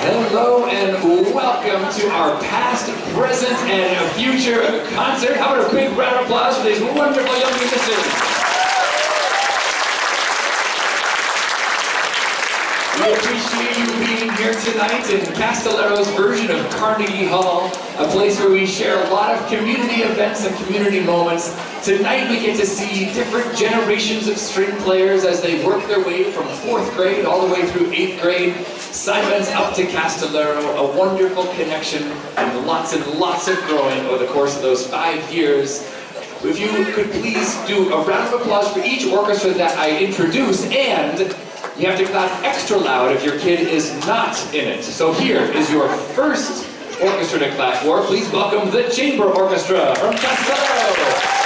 Hello and welcome to our past, present, and future concert. How about a big round of applause for these wonderful young musicians? We appreciate you being here tonight in Castellero's version of Carnegie Hall, a place where we share a lot of community events and community moments. Tonight we get to see different generations of string players as they work their way from 4th grade all the way through 8th grade. Simonds up to Castillero, a wonderful connection and lots of growing over the course of those 5 years. If you could please do a round of applause for each orchestra that I introduce, and you have to clap extra loud if your kid is not in it. So here is your first orchestra to clap for. Please welcome the Chamber Orchestra from Castillero.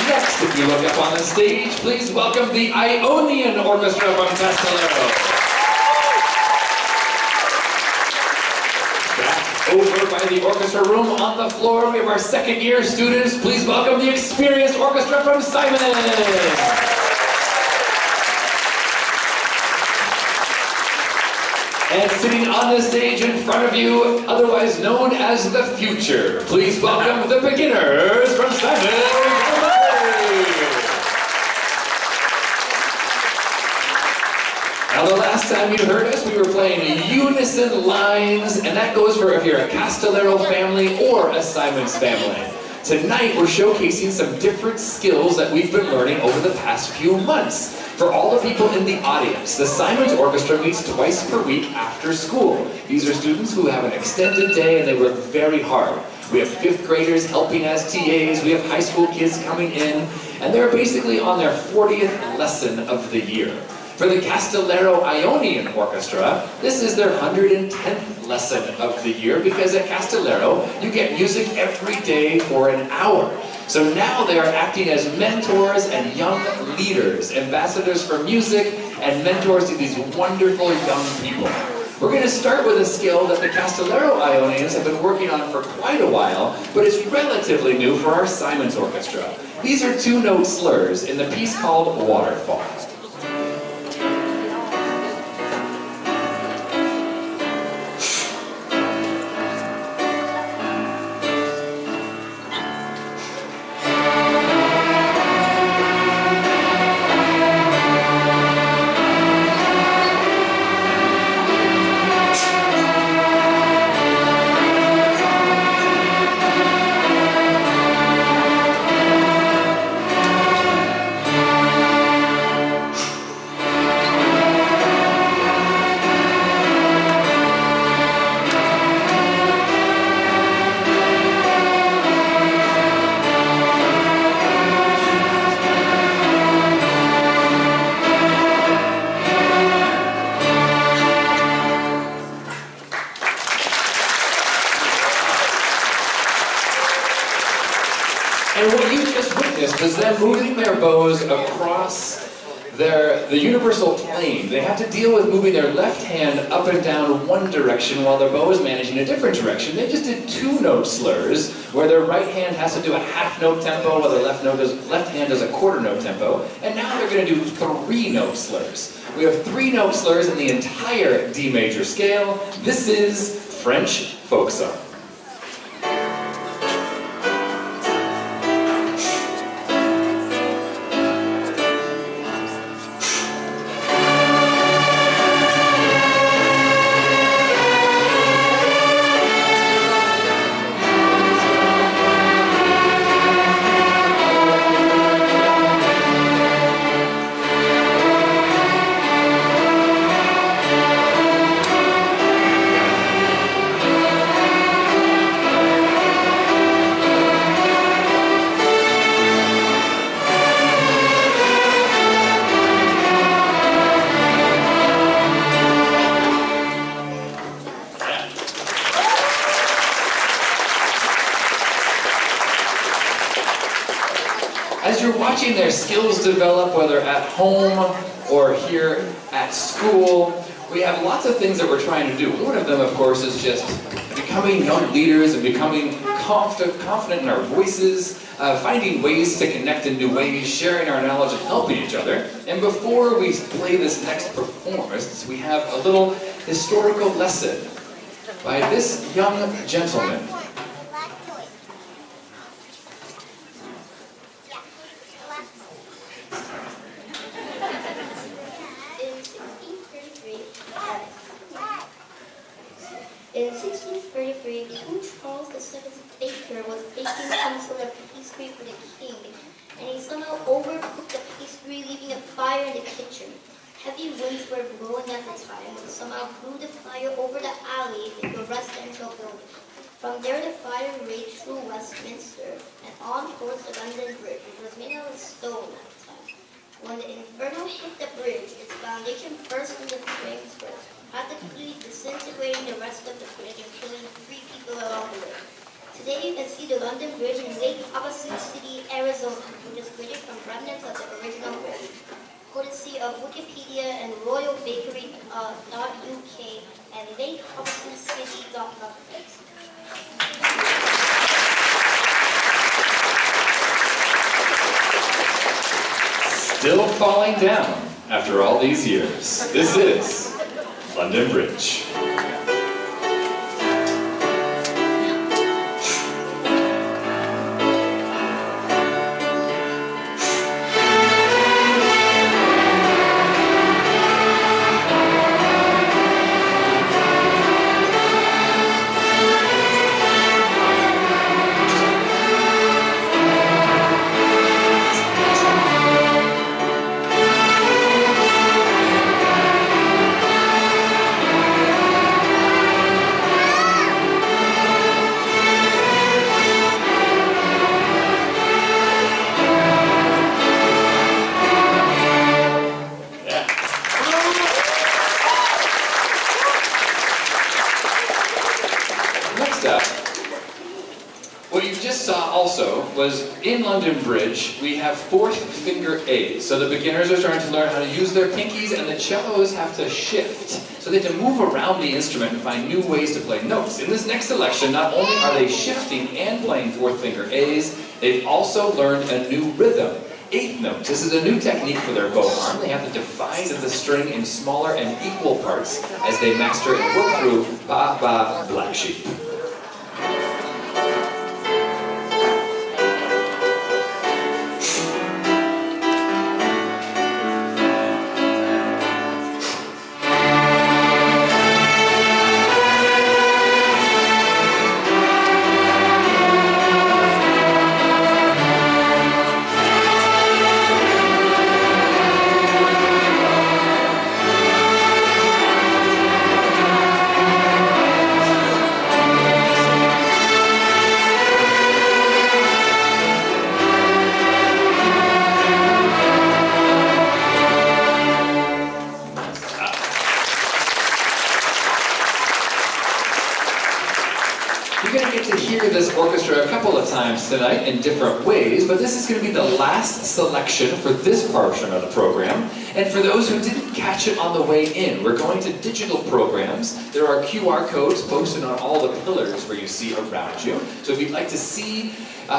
Next, if you look up on the stage, please welcome the Ionian Orchestra from Castillero. Back over by the orchestra room on the floor, we have our second-year students. Please welcome the Experienced Orchestra from Simonds. And sitting on the stage in front of you, otherwise known as the Future, please welcome the Beginners from Simonds. Now, the last time you heard us, we were playing unison lines, and that goes for if you're a Castillero family or a Simonds family. Tonight, we're showcasing some different skills that we've been learning over the past few months. For all the people in the audience, the Simonds Orchestra meets twice per week after school. These are students who have an extended day and they work very hard. We have 5th graders helping as TAs, we have high school kids coming in, and they're basically on their 40th lesson of the year. For the Castillero Ionian Orchestra, this is their 110th lesson of the year, because at Castillero, you get music every day for an hour. So now they are acting as mentors and young leaders, ambassadors for music and mentors to these wonderful young people. We're going to start with a skill that the Castillero Ionians have been working on for quite a while, but it's relatively new for our Simonds Orchestra. These are 2-note slurs in the piece called Waterfall. And what you just witnessed was them moving their bows across the universal plane. They have to deal with moving their left hand up and down one direction while their bow is managing a different direction. They just did 2-note slurs, where their right hand has to do a half-note tempo while their left hand does a quarter-note tempo. And now they're going to do 3-note slurs. We have 3-note slurs in the entire D major scale. This is French folk song. As you're watching their skills develop, whether at home or here at school, we have lots of things that we're trying to do. One of them, of course, is just becoming young leaders and becoming confident in our voices, finding ways to connect in new ways, sharing our knowledge and helping each other. And before we play this next performance, we have a little historical lesson by this young gentleman. In 1633, King Charles VII's baker was baking some sort of pastry for the king, and he somehow overcooked the pastry, leaving a fire in the kitchen. Heavy winds were blowing at the time, which somehow blew the fire over the alley into the residential building. From there, the fire raged through Westminster and on towards the London Bridge, which was made out of stone at the time. When the inferno hit the bridge, its foundation burst into flames first, practically disintegrating the rest of the bridge and killing 3 people along the way. Today you can see the London Bridge in Lake Havasu City, Arizona, which is created from remnants of the original bridge. Courtesy of Wikipedia and RoyalBakery.uk and LakeHavaSuCity.com. Still falling down after all these years. This is London Bridge. What you just saw also was in London Bridge, we have 4th finger A's. So the beginners are starting to learn how to use their pinkies, and the cellos have to shift. So they have to move around the instrument and find new ways to play notes. In this next selection, not only are they shifting and playing 4th finger A's, they've also learned a new rhythm. 8th notes. This is a new technique for their bow arm. They have to divide the string in smaller and equal parts as they master and work through Ba Ba Black Sheep. You're going to get to hear this orchestra a couple of times tonight in different ways, but this is going to be the last selection for this portion of the program. And for those who didn't catch it on the way in, we're going to digital programs. There are QR codes posted on all the pillars where you see around you. So if you'd like to see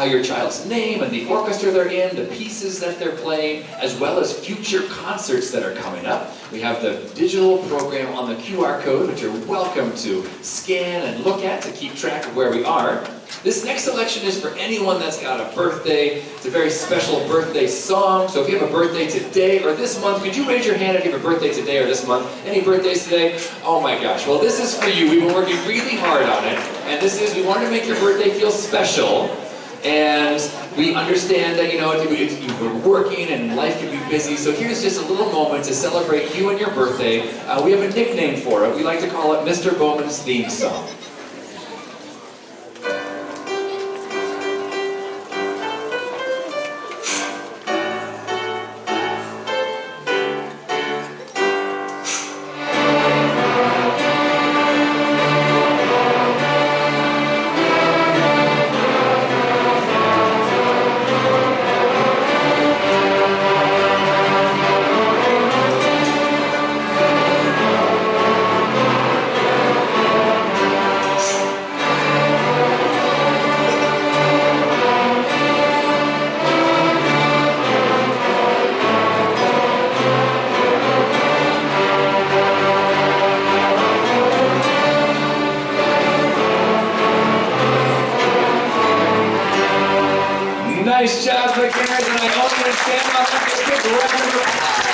your child's name and the orchestra they're in, the pieces that they're playing, as well as future concerts that are coming up, we have the digital program on the QR code, which you're welcome to scan and look at to keep track of where we are. This next selection is for anyone that's got a birthday. It's a very special birthday song. So if you have a birthday today or this month, could you raise your hand if you have a birthday today or this month? Any birthdays today? Oh my gosh. Well, this is for you. We've been working really hard on it. And this is, we wanted to make your birthday feel special. And we understand that, you're working and life can be busy. So here's just a little moment to celebrate you and your birthday. We have a nickname for it. We like to call it Mr. Bowman's Theme Song. again on that. Big round of applause.